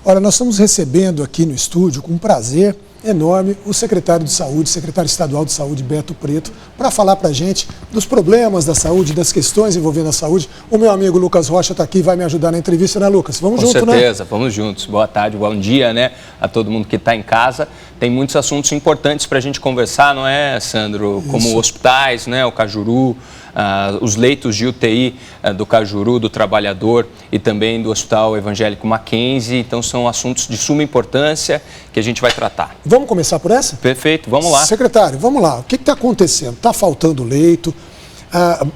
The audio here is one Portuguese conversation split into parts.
Olha, nós estamos recebendo aqui no estúdio, com um prazer enorme, o secretário de Saúde, secretário estadual de Saúde, Beto Preto, para falar para a gente dos problemas da saúde, das questões envolvendo a saúde. O meu amigo Lucas Rocha está aqui e vai me ajudar na entrevista, né, Lucas? Vamos junto, né? Com certeza, vamos juntos. Boa tarde, bom dia, né, a todo mundo que está em casa. Tem muitos assuntos importantes para a gente conversar, não é, Sandro? Como hospitais, né, o Cajuru, os leitos de UTI do Cajuru, do Trabalhador e também do Hospital Evangélico Mackenzie. Então, são assuntos de suma importância que a gente vai tratar. Vamos começar por essa? Perfeito, vamos lá. Secretário, vamos lá. O que está acontecendo? Está faltando leito?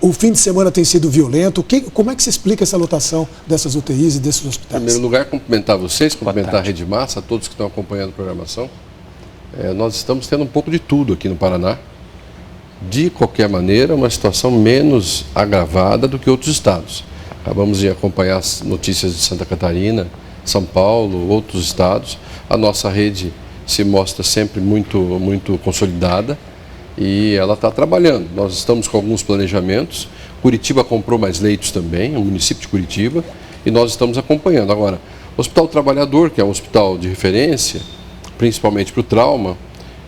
O fim de semana tem sido violento. Como é que se explica essa lotação dessas UTIs e desses hospitais? Em primeiro lugar, cumprimentar vocês, cumprimentar a Rede Massa, a todos que estão acompanhando a programação. Nós estamos tendo um pouco de tudo aqui no Paraná. De qualquer maneira, uma situação menos agravada do que outros estados. Acabamos de acompanhar as notícias de Santa Catarina, São Paulo, outros estados. A nossa rede se mostra sempre muito consolidada e ela está trabalhando. Nós estamos com alguns planejamentos. Curitiba comprou mais leitos também, o município de Curitiba, e nós estamos acompanhando. Agora, o Hospital Trabalhador, que é um hospital de referência, principalmente para o trauma,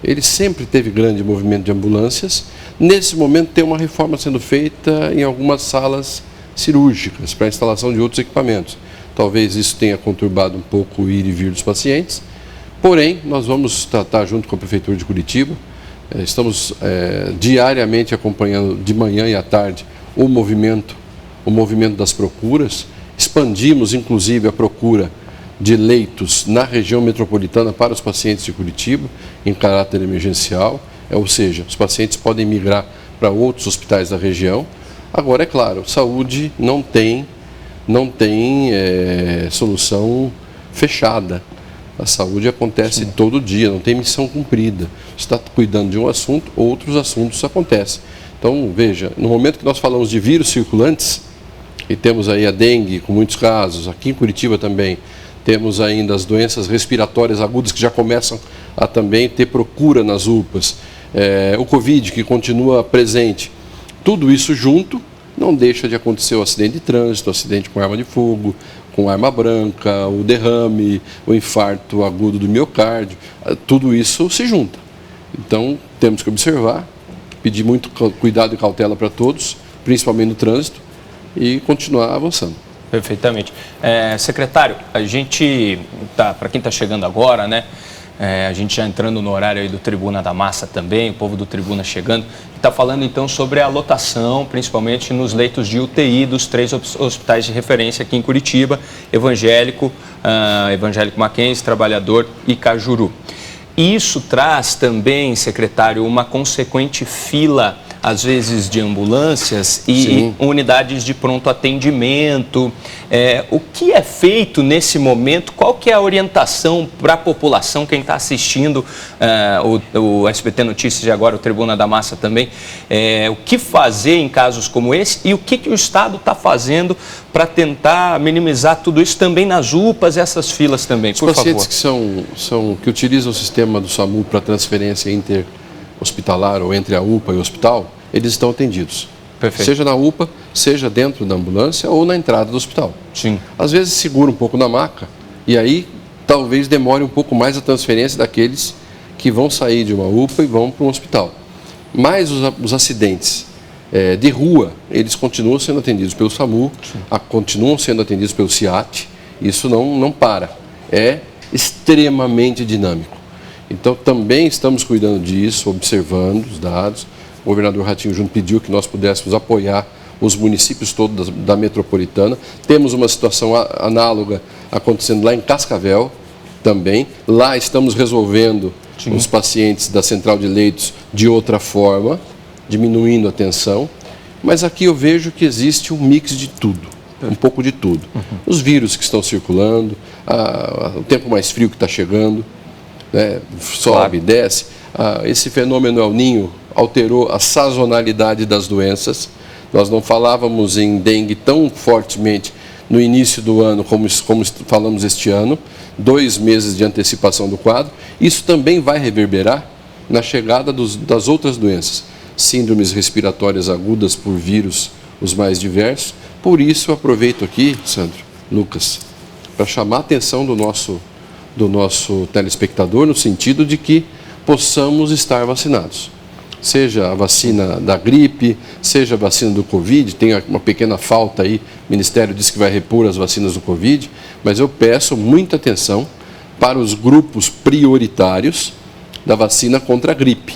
ele sempre teve grande movimento de ambulâncias. Nesse momento tem uma reforma sendo feita em algumas salas cirúrgicas para a instalação de outros equipamentos. Talvez isso tenha conturbado um pouco o ir e vir dos pacientes. Porém, nós vamos tratar junto com a Prefeitura de Curitiba. Estamos diariamente acompanhando de manhã e à tarde o movimento das procuras. Expandimos inclusive a procura de leitos na região metropolitana para os pacientes de Curitiba, em caráter emergencial, ou seja, os pacientes podem migrar para outros hospitais da região. Agora, é claro, saúde não tem solução fechada. A saúde acontece todo dia, não tem missão cumprida. Você está cuidando de um assunto, outros assuntos acontecem. Então, veja, no momento que nós falamos de vírus circulantes, e temos aí a dengue com muitos casos, aqui em Curitiba também, temos ainda as doenças respiratórias agudas que já começam a também ter procura nas UPAs. O Covid que continua presente. Tudo isso junto não deixa de acontecer o acidente de trânsito, o acidente com arma de fogo, com arma branca, o derrame, o infarto agudo do miocárdio. Tudo isso se junta. Então temos que observar, pedir muito cuidado e cautela para todos, principalmente no trânsito, e continuar avançando. Perfeitamente. Secretário, a gente, para quem está chegando agora, né? A gente já entrando no horário aí do Tribuna da Massa também, o povo do Tribuna chegando, está falando então sobre a lotação, principalmente nos leitos de UTI dos 3 hospitais de referência aqui em Curitiba, Evangélico Mackenzie, Trabalhador e Cajuru. Isso traz também, secretário, uma consequente fila, às vezes, de ambulâncias e unidades de pronto atendimento. O que é feito nesse momento? Qual que é a orientação para a população, quem está assistindo o SBT Notícias e agora o Tribuna da Massa também? O que fazer em casos como esse e o que o Estado está fazendo para tentar minimizar tudo isso também nas UPAs e essas filas também, por favor? Os pacientes que utilizam o sistema do SAMU para transferência interhospitalar ou entre a UPA e o hospital, eles estão atendidos. Perfeito. Seja na UPA, seja dentro da ambulância ou na entrada do hospital. Sim. Às vezes segura um pouco na maca e aí talvez demore um pouco mais a transferência daqueles que vão sair de uma UPA e vão para um hospital. Mas os acidentes de rua, eles continuam sendo atendidos pelo SAMU, continuam sendo atendidos pelo SIAT, isso não para. É extremamente dinâmico. Então também estamos cuidando disso, observando os dados. O governador Ratinho Júnior pediu que nós pudéssemos apoiar os municípios todos da metropolitana. Temos uma situação análoga acontecendo lá em Cascavel também. Lá estamos resolvendo os pacientes da central de leitos de outra forma, diminuindo a tensão. Mas aqui eu vejo que existe um mix de tudo, um pouco de tudo. Os vírus que estão circulando, o tempo mais frio que está chegando, né, sobe, desce. Esse fenômeno El Niño alterou a sazonalidade das doenças. Nós não falávamos em dengue tão fortemente no início do ano como falamos este ano, 2 meses de antecipação do quadro. Isso também vai reverberar na chegada das outras doenças, síndromes respiratórias agudas por vírus, os mais diversos. Por isso, eu aproveito aqui, Sandro, Lucas, para chamar a atenção do nosso telespectador, no sentido de que possamos estar vacinados. Seja a vacina da gripe, seja a vacina do Covid, tem uma pequena falta aí, o Ministério disse que vai repor as vacinas do Covid, mas eu peço muita atenção para os grupos prioritários da vacina contra a gripe.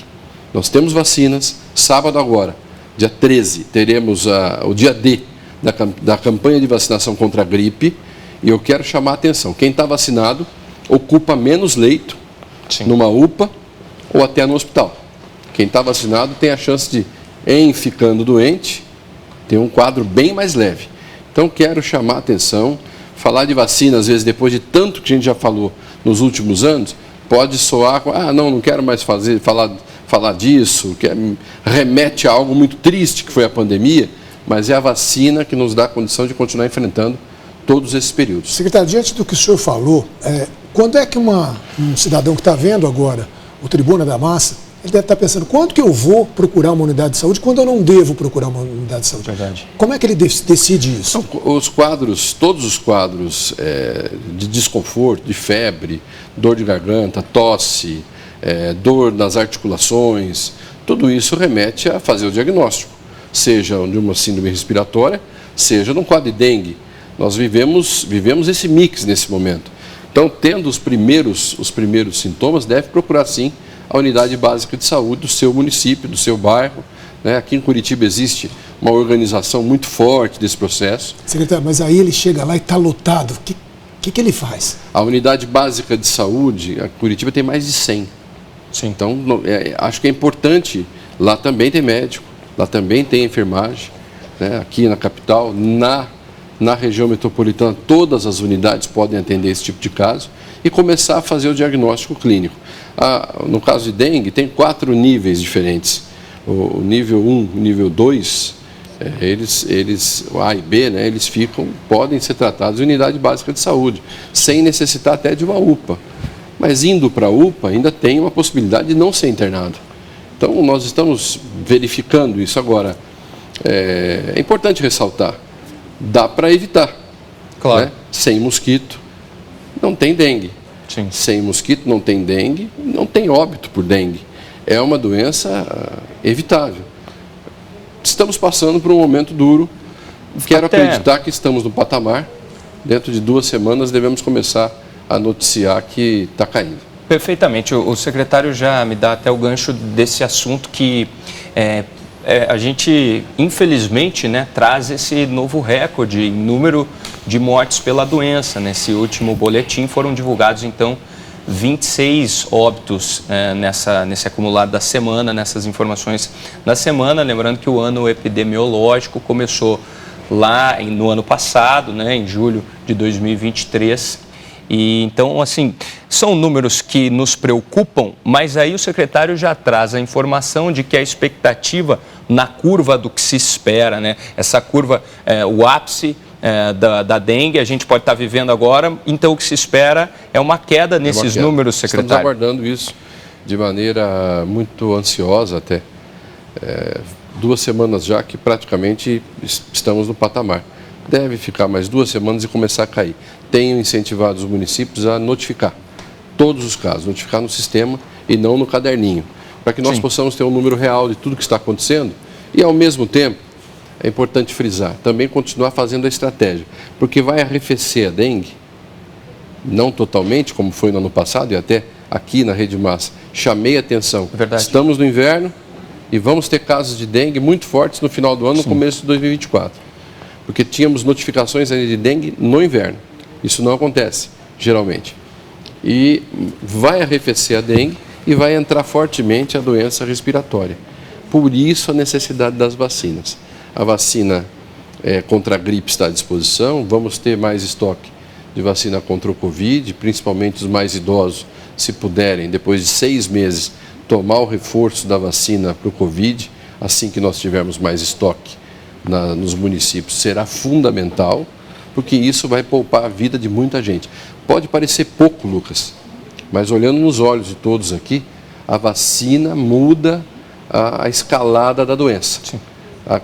Nós temos vacinas, sábado agora, dia 13, teremos o dia D da campanha de vacinação contra a gripe, e eu quero chamar a atenção, quem está vacinado ocupa menos leito numa UPA ou até no hospital. Quem está vacinado tem a chance de, em ficando doente, ter um quadro bem mais leve. Então, quero chamar a atenção, falar de vacina, às vezes, depois de tanto que a gente já falou nos últimos anos, pode soar, não quero mais falar disso, que remete a algo muito triste que foi a pandemia, mas é a vacina que nos dá a condição de continuar enfrentando todos esses períodos. Secretário, diante do que o senhor falou, quando é que um cidadão que está vendo agora o Tribuna da Massa, ele deve estar pensando, quando que eu vou procurar uma unidade de saúde, quando eu não devo procurar uma unidade de saúde? Verdade. Como é que ele decide isso? Então, todos os quadros de desconforto, de febre, dor de garganta, tosse, dor nas articulações, tudo isso remete a fazer o diagnóstico, seja de uma síndrome respiratória, seja de um quadro de dengue. Nós vivemos esse mix nesse momento. Então, tendo os primeiros sintomas, deve procurar sim a unidade básica de saúde do seu município, do seu bairro. Aqui em Curitiba existe uma organização muito forte desse processo. Secretário, mas aí ele chega lá e está lotado. O que ele faz? A unidade básica de saúde, a Curitiba tem mais de 100. Sim. Então, acho que é importante, lá também tem médico, lá também tem enfermagem, aqui na capital, na região metropolitana, todas as unidades podem atender esse tipo de caso e começar a fazer o diagnóstico clínico. No caso de dengue, tem 4 níveis diferentes. O nível 1, o nível 2, o A e B, eles podem ser tratados em unidade básica de saúde, sem necessitar até de uma UPA. Mas indo para a UPA, ainda tem uma possibilidade de não ser internado. Então, nós estamos verificando isso agora. É importante ressaltar, dá para evitar. Claro. Sem mosquito, não tem dengue. Sim. Sem mosquito, não tem dengue, não tem óbito por dengue. É uma doença evitável. Estamos passando por um momento duro. Quero acreditar que estamos no patamar. Dentro de 2 semanas devemos começar a noticiar que está caindo. Perfeitamente. O secretário já me dá até o gancho desse assunto que a gente, infelizmente, traz esse novo recorde em número de mortes pela doença. Nesse último boletim foram divulgados, então, 26 óbitos nesse acumulado da semana, nessas informações da semana. Lembrando que o ano epidemiológico começou lá no ano passado, em julho de 2023. E então, assim, são números que nos preocupam, mas aí o secretário já traz a informação de que a expectativa na curva do que se espera, essa curva, o ápice da dengue, a gente pode estar vivendo agora, então o que se espera é uma queda nesses números, secretário. Estamos aguardando isso de maneira muito ansiosa até. 2 semanas já que praticamente estamos no patamar. Deve ficar mais 2 semanas e começar a cair. Tenho incentivado os municípios a notificar todos os casos, notificar no sistema e não no caderninho, para que nós possamos ter um número real de tudo que está acontecendo e, ao mesmo tempo, é importante frisar, também continuar fazendo a estratégia, porque vai arrefecer a dengue, não totalmente, como foi no ano passado, e até aqui na Rede Massa, chamei a atenção. Verdade. Estamos no inverno e vamos ter casos de dengue muito fortes no final do ano, no começo de 2024, porque tínhamos notificações de dengue no inverno. Isso não acontece, geralmente. E vai arrefecer a dengue e vai entrar fortemente a doença respiratória. Por isso, a necessidade das vacinas. A vacina contra a gripe está à disposição, vamos ter mais estoque de vacina contra o Covid, principalmente os mais idosos, se puderem, depois de 6 meses, tomar o reforço da vacina para o Covid, assim que nós tivermos mais estoque nos municípios, será fundamental, porque isso vai poupar a vida de muita gente. Pode parecer pouco, Lucas, mas olhando nos olhos de todos aqui, a vacina muda a escalada da doença. Sim.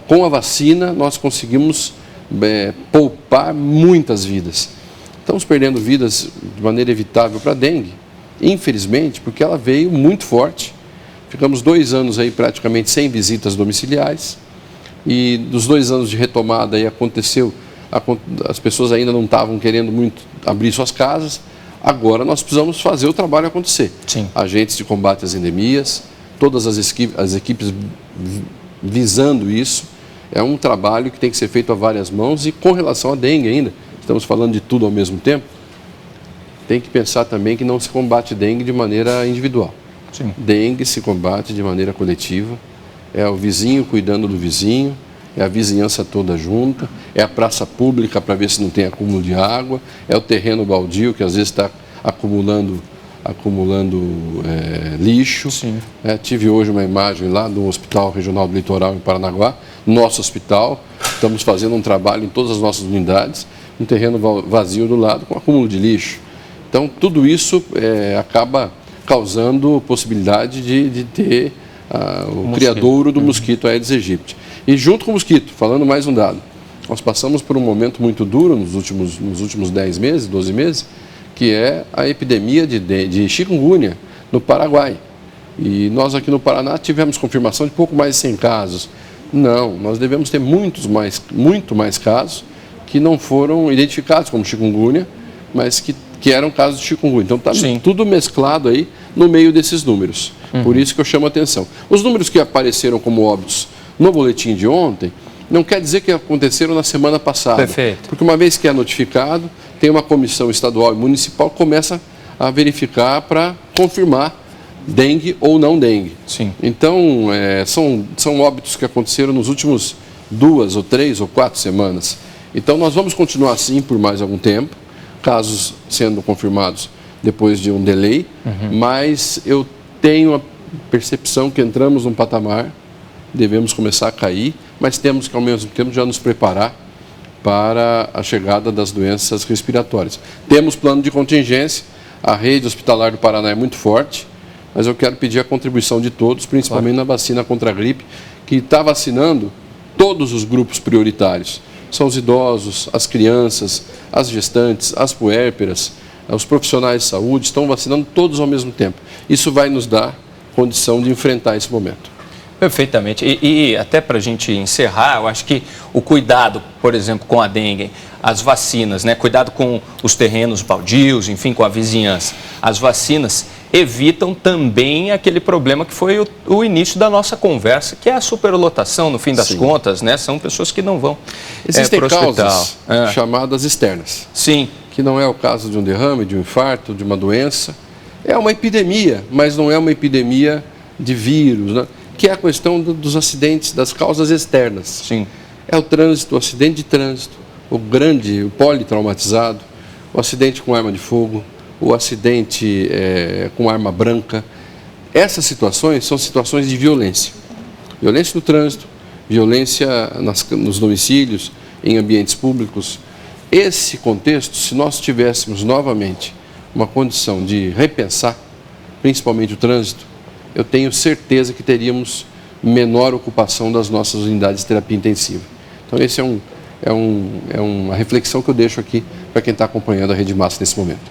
Com a vacina, nós conseguimos poupar muitas vidas. Estamos perdendo vidas de maneira evitável para a dengue, infelizmente, porque ela veio muito forte. Ficamos 2 anos aí praticamente sem visitas domiciliares e dos 2 anos de retomada aí aconteceu, as pessoas ainda não estavam querendo muito abrir suas casas. Agora nós precisamos fazer o trabalho acontecer. Sim. Agentes de combate às endemias, todas as equipes visando isso. É um trabalho que tem que ser feito a várias mãos e com relação à dengue ainda, estamos falando de tudo ao mesmo tempo, tem que pensar também que não se combate dengue de maneira individual. Sim. Dengue se combate de maneira coletiva, é o vizinho cuidando do vizinho, é a vizinhança toda junta, é a praça pública para ver se não tem acúmulo de água, é o terreno baldio que às vezes está acumulando lixo. Tive hoje uma imagem lá do Hospital Regional do Litoral em Paranaguá, nosso hospital, estamos fazendo um trabalho em todas as nossas unidades, um terreno vazio do lado com acúmulo de lixo. Então tudo isso acaba causando possibilidade de ter o criadouro do mosquito Aedes aegypti. E junto com o mosquito, falando mais um dado, nós passamos por um momento muito duro nos últimos 10 meses, 12 meses, que é a epidemia de chikungunya no Paraguai. E nós aqui no Paraná tivemos confirmação de pouco mais de 100 casos. Não, nós devemos ter muito mais casos que não foram identificados como chikungunya, mas que eram casos de chikungunya. Então está tudo mesclado aí no meio desses números. Por isso que eu chamo a atenção. Os números que apareceram como óbitos no boletim de ontem, não quer dizer que aconteceram na semana passada. Perfeito. Porque uma vez que é notificado, tem uma comissão estadual e municipal que começa a verificar para confirmar dengue ou não dengue. Sim. Então, são óbitos que aconteceram nos últimos 2 ou 3 ou 4 semanas. Então, nós vamos continuar assim por mais algum tempo, casos sendo confirmados depois de um delay, mas eu tenho a percepção que entramos num patamar, devemos começar a cair, mas temos que, ao mesmo tempo, já nos preparar para a chegada das doenças respiratórias. Temos plano de contingência, a rede hospitalar do Paraná é muito forte, mas eu quero pedir a contribuição de todos, principalmente na vacina contra a gripe, que está vacinando todos os grupos prioritários. São os idosos, as crianças, as gestantes, as puérperas, os profissionais de saúde, estão vacinando todos ao mesmo tempo. Isso vai nos dar condição de enfrentar esse momento. Perfeitamente. E até para a gente encerrar, eu acho que o cuidado, por exemplo, com a dengue, as vacinas, né? Cuidado com os terrenos baldios, enfim, com a vizinhança. As vacinas evitam também aquele problema que foi o início da nossa conversa, que é a superlotação, no fim das contas, né? São pessoas que não vão Existem para o hospital. Causas chamadas externas. Sim. Que não é o caso de um derrame, de um infarto, de uma doença. É uma epidemia, mas não é uma epidemia de vírus, né? Que é a questão dos acidentes, das causas externas. Sim. É o trânsito, o acidente de trânsito, o politraumatizado, o acidente com arma de fogo, o acidente com arma branca. Essas situações são situações de violência. Violência no trânsito, violência nos domicílios, em ambientes públicos. Esse contexto, se nós tivéssemos novamente uma condição de repensar, principalmente o trânsito, eu tenho certeza que teríamos menor ocupação das nossas unidades de terapia intensiva. Então, esse é uma reflexão que eu deixo aqui para quem está acompanhando a Rede Massa nesse momento.